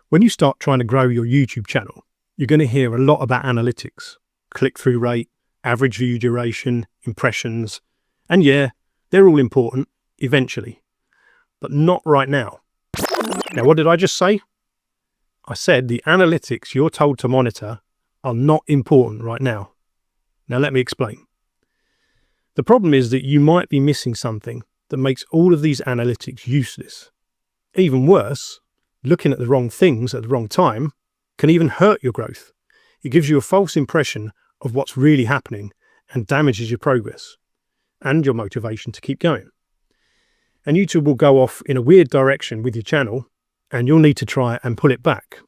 When you start trying to grow your YouTube channel, you're going to hear a lot about analytics, click-through rate, average view duration, impressions, and yeah, they're all important eventually, but not right now. Now, what did I just say? I said the analytics you're told to monitor are not important right now. Now, let me explain. The problem is that you might be missing something that makes all of these analytics useless. Even worse, looking at the wrong things at the wrong time can even hurt your growth. It gives you a false impression of what's really happening and damages your progress and your motivation to keep going. And YouTube will go off in a weird direction with your channel, and you'll need to try and pull it back.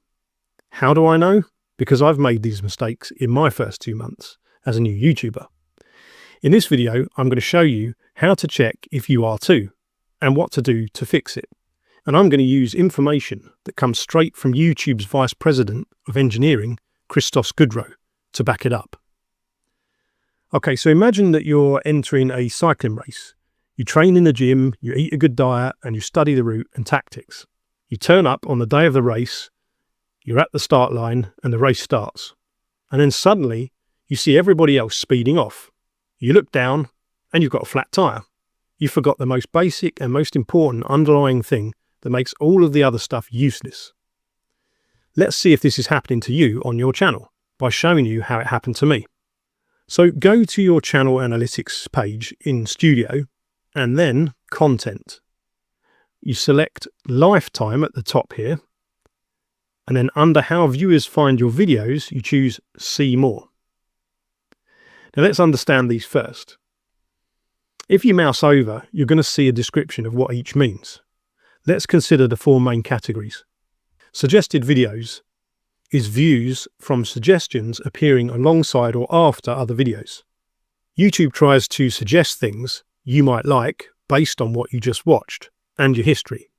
How do I know? Because I've made these mistakes in my first 2 months as a new YouTuber. In this video, I'm going to show you how to check if you are too, and what to do to fix it. And I'm going to use information that comes straight from YouTube's Vice President of Engineering, Cristos Goodrow, to back it up. Okay, so imagine that you're entering a cycling race. You train in the gym, you eat a good diet, and you study the route and tactics. You turn up on the day of the race, you're at the start line, and the race starts. And then suddenly, you see everybody else speeding off. You look down, and you've got a flat tyre. You forgot the most basic and most important underlying thing that makes all of the other stuff useless. Let's see if this is happening to you on your channel by showing you how it happened to me. So go to your channel analytics page in Studio and then Content. You select Lifetime at the top here, and then under How Viewers Find Your Videos, you choose See More. Now let's understand these first. If you mouse over, you're going to see a description of what each means. Let's consider the 4 main categories. Suggested videos is views from suggestions appearing alongside or after other videos. YouTube tries to suggest things you might like based on what you just watched and your history.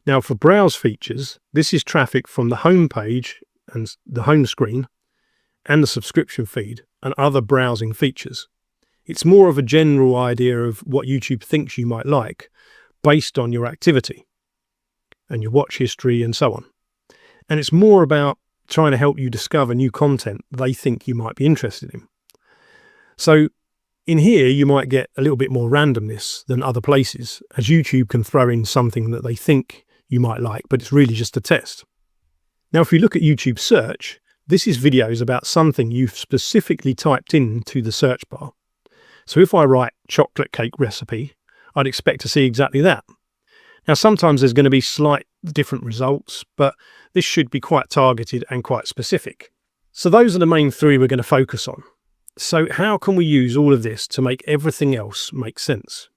Now for browse features, this is traffic from the home page and the home screen and the subscription feed and other browsing features. It's more of a general idea of what YouTube thinks you might like based on your activity and your watch history and so on. And it's more about trying to help you discover new content they think you might be interested in. So in here, you might get a little bit more randomness than other places, as YouTube can throw in something that they think you might like, but it's really just a test. Now, if you look at YouTube search, this is videos about something you've specifically typed into the search bar. So if I write chocolate cake recipe, I'd expect to see exactly that. Now, sometimes there's going to be slight different results, but this should be quite targeted and quite specific. So those are the main 3 we're going to focus on. So how can we use all of this to make everything else make sense?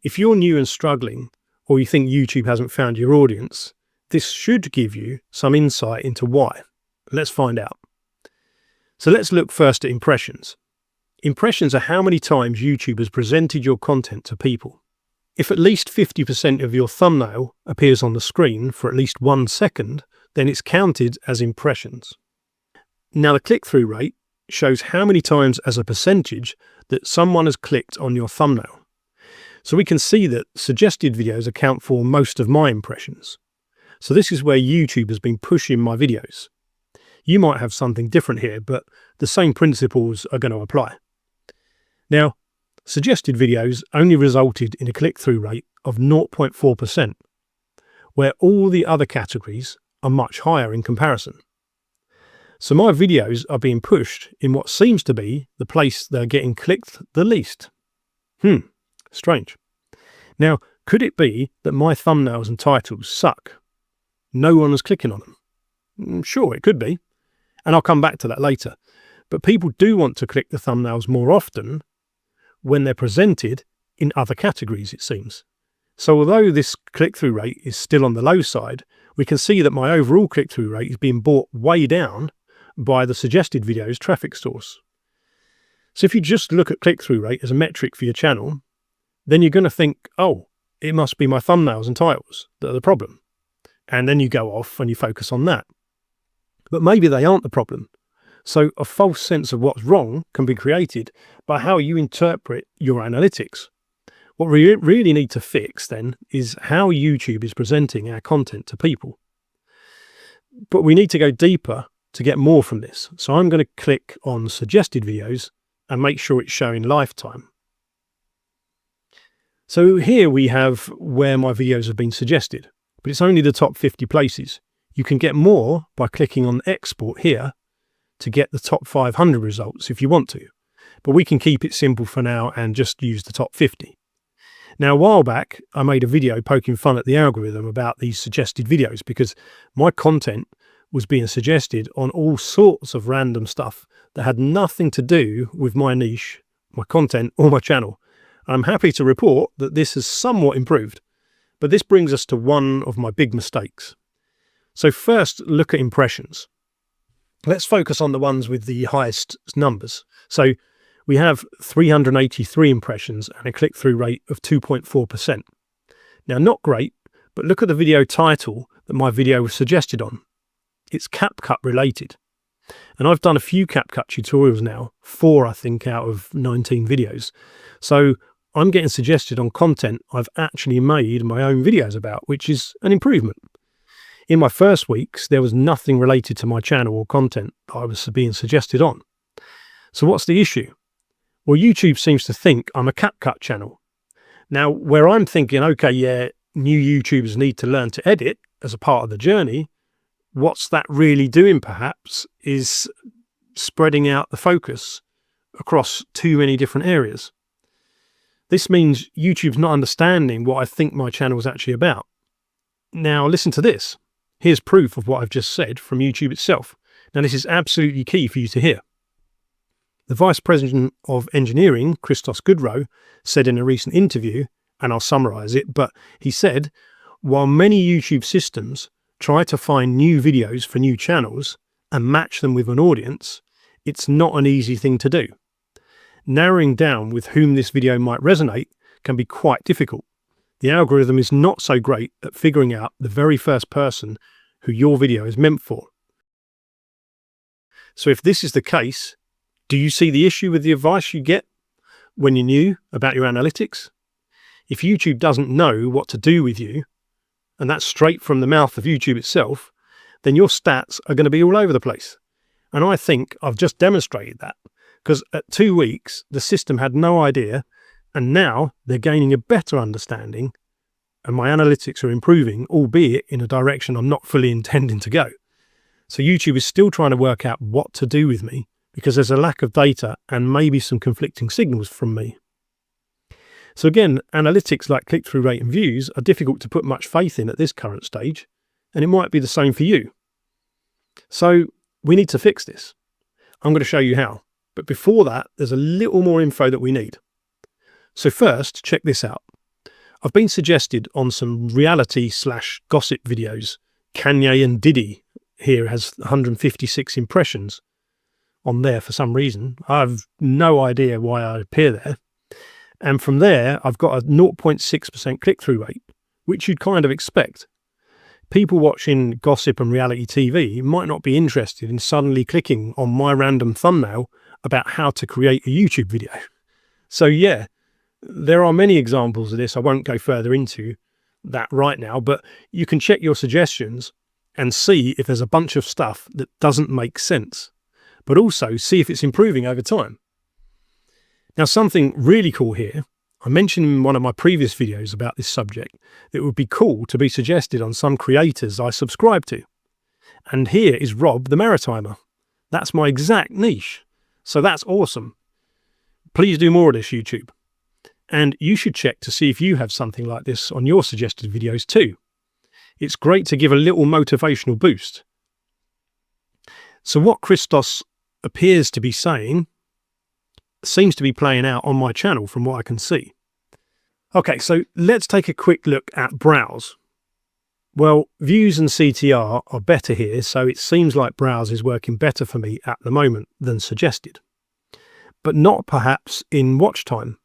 If you're new and struggling, or you think YouTube hasn't found your audience, this should give you some insight into why. Let's find out. So let's look first at impressions. Impressions are how many times YouTube has presented your content to people. If at least 50% of your thumbnail appears on the screen for at least 1 second, then it's counted as impressions. Now the click-through rate shows how many times as a percentage that someone has clicked on your thumbnail. So we can see that suggested videos account for most of my impressions. So this is where YouTube has been pushing my videos. You might have something different here, but the same principles are going to apply. Now, suggested videos only resulted in a click-through rate of 0.4%, where all the other categories are much higher in comparison. So my videos are being pushed in what seems to be the place they're getting clicked the least. Strange. Now, could it be that my thumbnails and titles suck? No one is clicking on them. Sure, it could be. And I'll come back to that later. But people do want to click the thumbnails more often when they're presented in other categories, it seems. So although this click-through rate is still on the low side, we can see that my overall click-through rate is being brought way down by the suggested videos traffic source. So if you just look at click-through rate as a metric for your channel, then you're going to think, oh, it must be my thumbnails and titles that are the problem. And then you go off and you focus on that. But maybe they aren't the problem. So a false sense of what's wrong can be created by how you interpret your analytics. What we really need to fix then is how YouTube is presenting our content to people. But we need to go deeper to get more from this. So I'm going to click on suggested videos and make sure it's showing lifetime. So here we have where my videos have been suggested, but it's only the top 50 places. You can get more by clicking on export here to get the top 500 results if you want to, but we can keep it simple for now and just use the top 50. Now, a while back, I made a video poking fun at the algorithm about these suggested videos because my content was being suggested on all sorts of random stuff that had nothing to do with my niche, my content, or my channel. I'm happy to report that this has somewhat improved, but this brings us to one of my big mistakes. So first, look at impressions. Let's focus on the ones with the highest numbers. So we have 383 impressions and a click-through rate of 2.4%. Now, not great, but look at the video title that my video was suggested on. It's CapCut related. And I've done a few CapCut tutorials now, 4 I think out of 19 videos. So I'm getting suggested on content I've actually made my own videos about, which is an improvement. In my first weeks, there was nothing related to my channel or content that I was being suggested on. So what's the issue? Well, YouTube seems to think I'm a CapCut channel. Now, where I'm thinking, okay, yeah, new YouTubers need to learn to edit as a part of the journey, what's that really doing perhaps is spreading out the focus across too many different areas. This means YouTube's not understanding what I think my channel is actually about. Now listen to this. Here's proof of what I've just said from YouTube itself. Now this is absolutely key for you to hear. The Vice President of Engineering, Cristos Goodrow, said in a recent interview, and I'll summarize it, but he said, while many YouTube systems try to find new videos for new channels and match them with an audience, it's not an easy thing to do. Narrowing down with whom this video might resonate can be quite difficult. The algorithm is not so great at figuring out the very first person who your video is meant for. So if this is the case, do you see the issue with the advice you get when you're new about your analytics? If YouTube doesn't know what to do with you, and that's straight from the mouth of YouTube itself, then your stats are going to be all over the place. And I think I've just demonstrated that, because at 2 weeks, the system had no idea, and now they're gaining a better understanding, and my analytics are improving, albeit in a direction I'm not fully intending to go. So YouTube is still trying to work out what to do with me, because there's a lack of data and maybe some conflicting signals from me. So again, analytics like click-through rate and views are difficult to put much faith in at this current stage, and it might be the same for you. So we need to fix this. I'm going to show you how. But before that, there's a little more info that we need. So first, check this out. I've been suggested on some reality/gossip videos. Kanye and Diddy here has 156 impressions on there for some reason. I have no idea why I appear there. And from there, I've got a 0.6% click-through rate, which you'd kind of expect. People watching gossip and reality TV might not be interested in suddenly clicking on my random thumbnail about how to create a YouTube video. So yeah, there are many examples of this. I won't go further into that right now, but you can check your suggestions and see if there's a bunch of stuff that doesn't make sense, but also see if it's improving over time. Now, something really cool here, I mentioned in one of my previous videos about this subject, that it would be cool to be suggested on some creators I subscribe to. And here is Rob the Maritimer. That's my exact niche. So that's awesome. Please do more of this, YouTube. And you should check to see if you have something like this on your suggested videos too. It's great to give a little motivational boost. So what Cristos appears to be saying seems to be playing out on my channel from what I can see. Okay, so let's take a quick look at browse. Well, views and CTR are better here, so it seems like browse is working better for me at the moment than suggested. But not perhaps in watch time.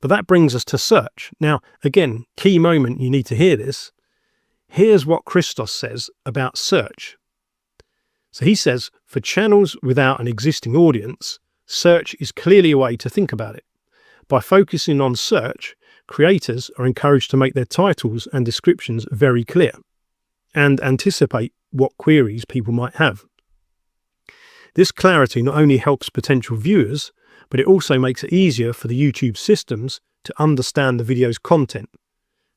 But that brings us to search. Now, again, key moment, you need to hear this. Here's what Cristos says about search. So he says, for channels without an existing audience, search is clearly a way to think about it. By focusing on search, creators are encouraged to make their titles and descriptions very clear. and anticipate what queries people might have. This clarity not only helps potential viewers, but it also makes it easier for the YouTube systems to understand the video's content.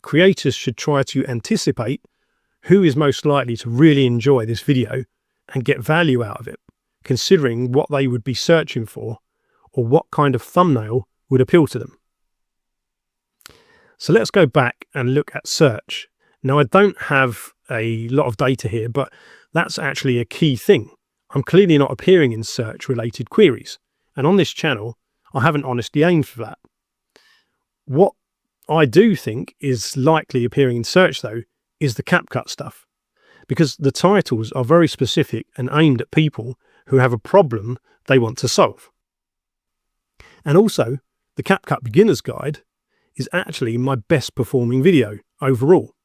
Creators should try to anticipate who is most likely to really enjoy this video and get value out of it, considering what they would be searching for or what kind of thumbnail would appeal to them. So let's go back and look at search. Now, I don't have a lot of data here, but that's actually a key thing. I'm clearly not appearing in search related queries. And on this channel, I haven't honestly aimed for that. What I do think is likely appearing in search though, is the CapCut stuff, because the titles are very specific and aimed at people who have a problem they want to solve. And also, the CapCut Beginner's Guide is actually my best performing video overall.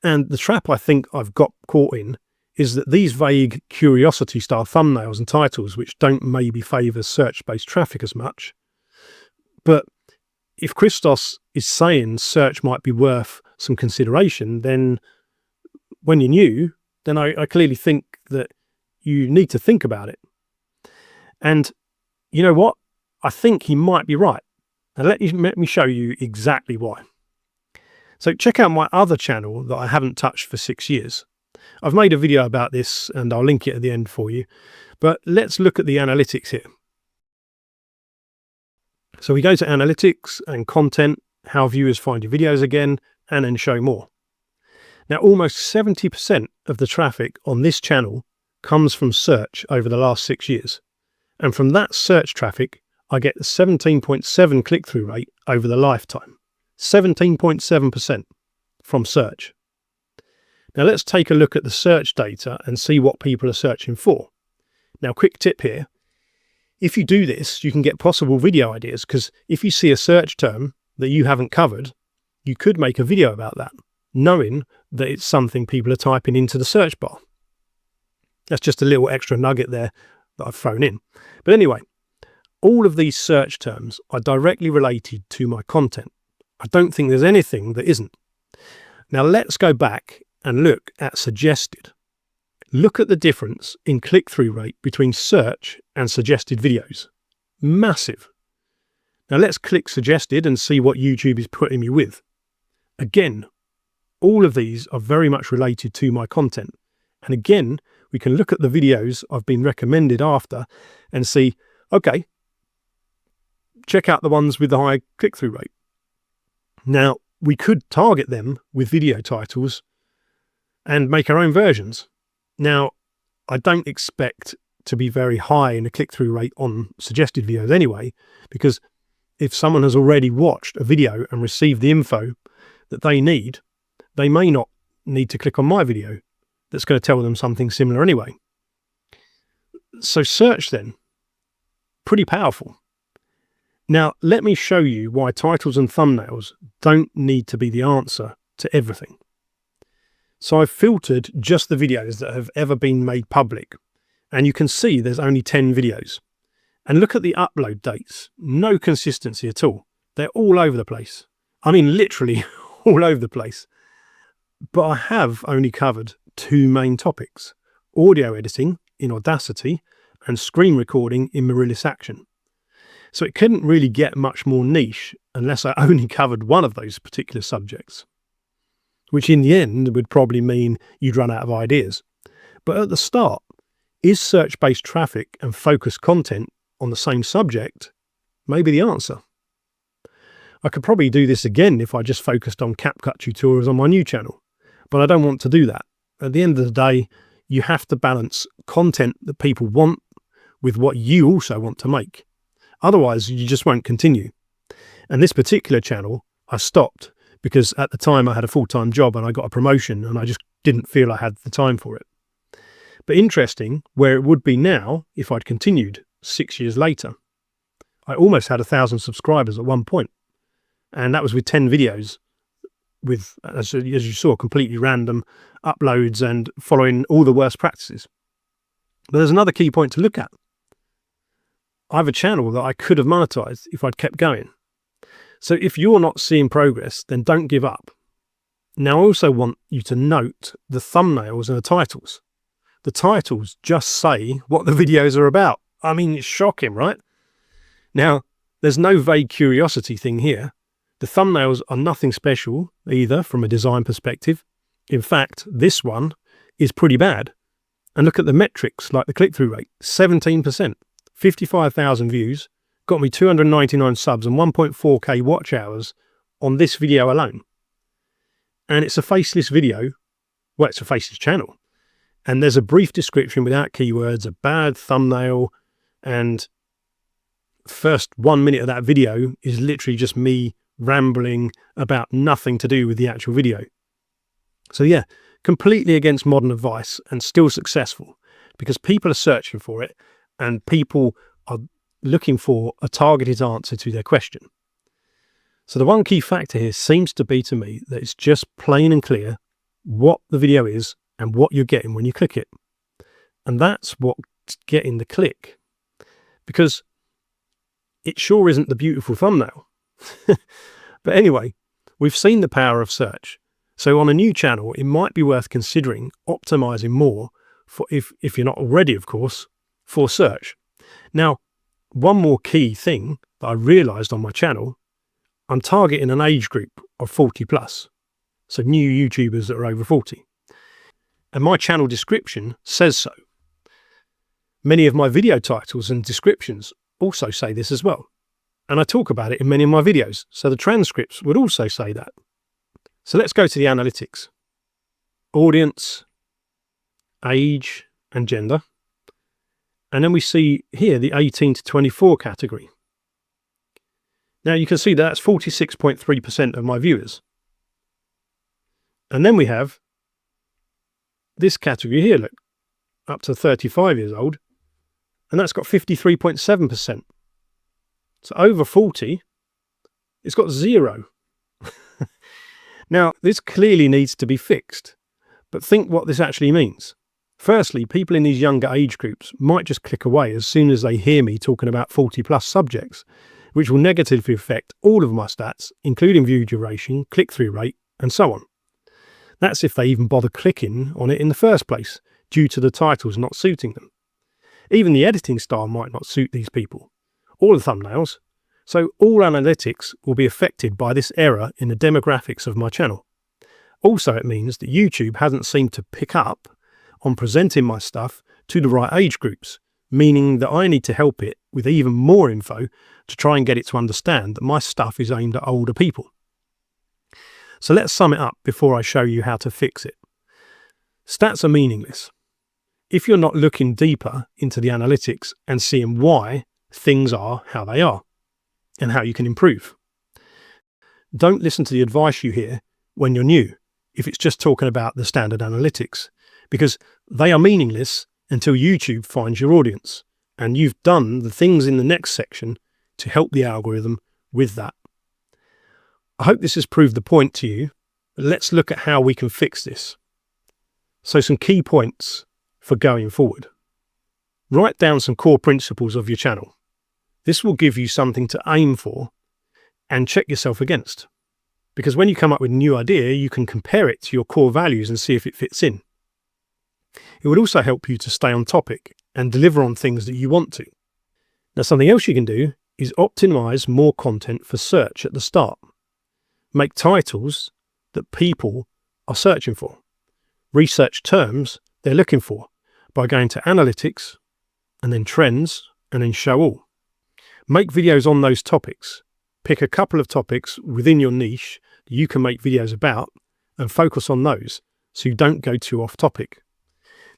And the trap I think I've got caught in is that these vague curiosity style thumbnails and titles, which don't maybe favour search-based traffic as much. But if Cristos is saying search might be worth some consideration, then when you're new, then I clearly think that you need to think about it. And you know what? I think he might be right. And let me show you exactly why. So check out my other channel that I haven't touched for 6 years. I've made a video about this and I'll link it at the end for you. But let's look at the analytics here. So we go to analytics and content, how viewers find your videos again, and then show more. Now, almost 70% of the traffic on this channel comes from search over the last 6 years. And from that search traffic, I get a 17.7 click-through rate over the lifetime. 17.7% from search. Now let's take a look at the search data and see what people are searching for. Now, quick tip here. If you do this, you can get possible video ideas, because if you see a search term that you haven't covered, you could make a video about that, knowing that it's something people are typing into the search bar. That's just a little extra nugget there that I've thrown in. But anyway, all of these search terms are directly related to my content. I don't think there's anything that isn't. Now let's go back and look at suggested. Look at the difference in click-through rate between search and suggested videos. Massive. Now let's click suggested and see what YouTube is putting me with. Again, all of these are very much related to my content. And again, we can look at the videos I've been recommended after and see, okay, check out the ones with the high click-through rate. Now, we could target them with video titles and make our own versions. Now, I don't expect to be very high in the click-through rate on suggested videos anyway, because if someone has already watched a video and received the info that they need, they may not need to click on my video. That's going to tell them something similar anyway. So search then, pretty powerful. Now, let me show you why titles and thumbnails don't need to be the answer to everything. So I've filtered just the videos that have ever been made public, and you can see there's only 10 videos. And look at the upload dates. No consistency at all. They're all over the place. I mean, literally all over the place. But I have only covered 2 main topics: audio editing in Audacity and screen recording in Mirrorless Action. So it couldn't really get much more niche unless I only covered one of those particular subjects, which in the end would probably mean you'd run out of ideas. But at the start, is search-based traffic and focused content on the same subject maybe the answer? I could probably do this again if I just focused on CapCut tutorials on my new channel, but I don't want to do that. At the end of the day, you have to balance content that people want with what you also want to make. Otherwise, you just won't continue. And this particular channel, I stopped because at the time I had a full-time job and I got a promotion and I just didn't feel I had the time for it. But interesting, where it would be now if I'd continued 6 years later. I almost had 1,000 subscribers at one point, and that was with 10 videos with, as you saw, completely random uploads and following all the worst practices. But there's another key point to look at. I have a channel that I could have monetized if I'd kept going. So if you're not seeing progress, then don't give up. Now, I also want you to note the thumbnails and the titles. The titles just say what the videos are about. I mean, it's shocking, right? Now, there's no vague curiosity thing here. The thumbnails are nothing special either from a design perspective. In fact, this one is pretty bad. And look at the metrics, like the click-through rate, 17%, 55,000 views, got me 299 subs and 1.4k watch hours on this video alone. And it's a faceless video. Well, it's a faceless channel. And there's a brief description without keywords, a bad thumbnail, and first 1 minute of that video is literally just me rambling about nothing to do with the actual video. So yeah, completely against modern advice and still successful because people are searching for it and people are looking for a targeted answer to their question. So the one key factor here seems to be to me that it's just plain and clear what the video is and what you're getting when you click it. And that's what's getting the click, because it sure isn't the beautiful thumbnail. But anyway, we've seen the power of search. So on a new channel, it might be worth considering optimizing more for, if you're not already, of course, for search. Now, one more key thing that I realized on my channel, I'm targeting an age group of 40 plus. So new YouTubers that are over 40. And my channel description says so. Many of my video titles and descriptions also say this as well. And I talk about it in many of my videos, so the transcripts would also say that. So let's go to the analytics. Audience, age and gender. And then we see here the 18 to 24 category. Now you can see that's 46.3% of my viewers. And then we have this category here, look, up to 35 years old. And that's got 53.7%. So over 40, it's got 0. Now, this clearly needs to be fixed, but think what this actually means. Firstly, people in these younger age groups might just click away as soon as they hear me talking about 40 plus subjects, which will negatively affect all of my stats, including view duration, click-through rate, and so on. That's if they even bother clicking on it in the first place, due to the titles not suiting them. Even the editing style might not suit these people, or the thumbnails, so all analytics will be affected by this error in the demographics of my channel. Also, it means that YouTube hasn't seemed to pick up on presenting my stuff to the right age groups, meaning that I need to help it with even more info to try and get it to understand that my stuff is aimed at older people. So let's sum it up before I show you how to fix it. Stats are meaningless if you're not looking deeper into the analytics and seeing why things are how they are and how you can improve. Don't listen to the advice you hear when you're new if it's just talking about the standard analytics, because they are meaningless until YouTube finds your audience and you've done the things in the next section to help the algorithm with that. I hope this has proved the point to you. Let's look at how we can fix this. So some key points for going forward. Write down some core principles of your channel. This will give you something to aim for and check yourself against. Because when you come up with a new idea, you can compare it to your core values and see if it fits in. It would also help you to stay on topic and deliver on things that you want to. Now, something else you can do is optimize more content for search at the start. Make titles that people are searching for. Research terms they're looking for by going to analytics and then trends and then show all. Make videos on those topics. Pick a couple of topics within your niche that you can make videos about and focus on those so you don't go too off topic.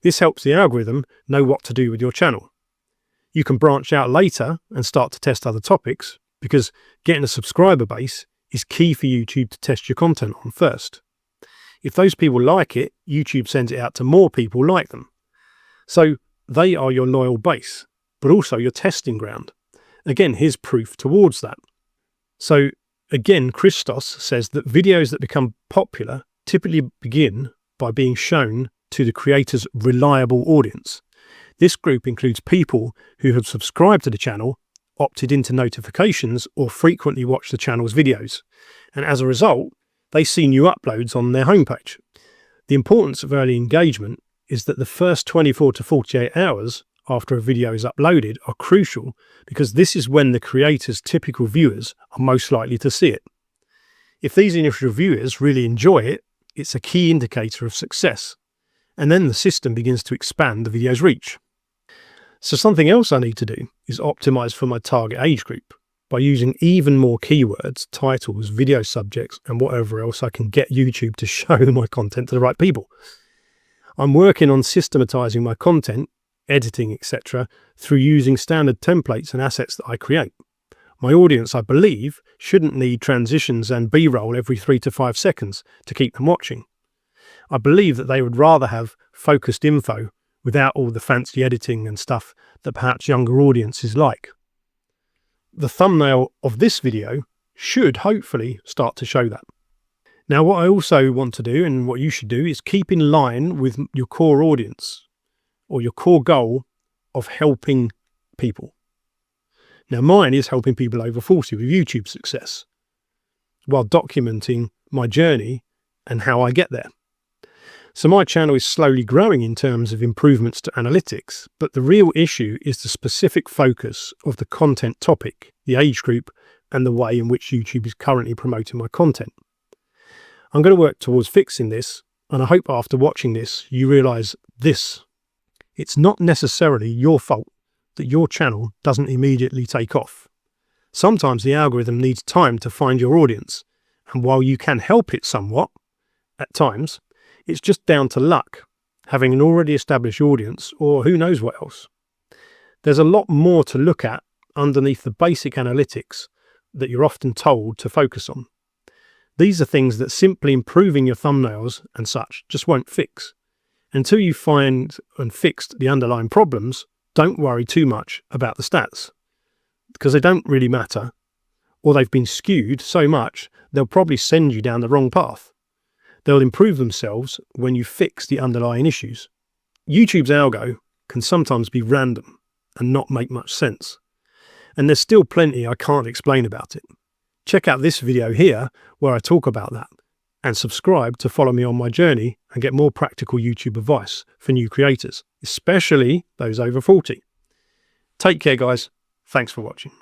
This helps the algorithm know what to do with your channel. You can branch out later and start to test other topics, because getting a subscriber base is key for YouTube to test your content on first. If those people like it, YouTube sends it out to more people like them. So they are your loyal base, but also your testing ground. Again, here's proof towards that. So again, Cristos says that videos that become popular typically begin by being shown to the creator's reliable audience. This group includes people who have subscribed to the channel, opted into notifications, or frequently watch the channel's videos. And as a result, they see new uploads on their homepage. The importance of early engagement is that the first 24 to 48 hours after a video is uploaded are crucial, because this is when the creator's typical viewers are most likely to see it. If these initial viewers really enjoy it, it's a key indicator of success, and then the system begins to expand the video's reach. So something else I need to do is optimize for my target age group by using even more keywords, titles, video subjects, and whatever else I can get YouTube to show my content to the right people. I'm working on systematizing my content, editing, etc., through using standard templates and assets that I create. My audience, I believe, shouldn't need transitions and B-roll every 3 to 5 seconds to keep them watching. I believe that they would rather have focused info without all the fancy editing and stuff that perhaps younger audiences like. The thumbnail of this video should hopefully start to show that. Now, what I also want to do, and what you should do, is keep in line with your core audience or your core goal of helping people. Now, mine is helping people over 40 with YouTube success, while documenting my journey and how I get there. So my channel is slowly growing in terms of improvements to analytics, but the real issue is the specific focus of the content topic, the age group, and the way in which YouTube is currently promoting my content. I'm going to work towards fixing this, and I hope after watching this you realise this. It's not necessarily your fault that your channel doesn't immediately take off. Sometimes the algorithm needs time to find your audience, and while you can help it somewhat at times, it's just down to luck, having an already established audience, or who knows what else. There's a lot more to look at underneath the basic analytics that you're often told to focus on. These are things that simply improving your thumbnails and such just won't fix. Until you find and fixed the underlying problems, don't worry too much about the stats, because they don't really matter, or they've been skewed so much they'll probably send you down the wrong path. They'll improve themselves when you fix the underlying issues. YouTube's algo can sometimes be random and not make much sense, and there's still plenty I can't explain about it. Check out this video here where I talk about that, and subscribe to follow me on my journey and get more practical YouTube advice for new creators, especially those over 40. Take care, guys. Thanks for watching.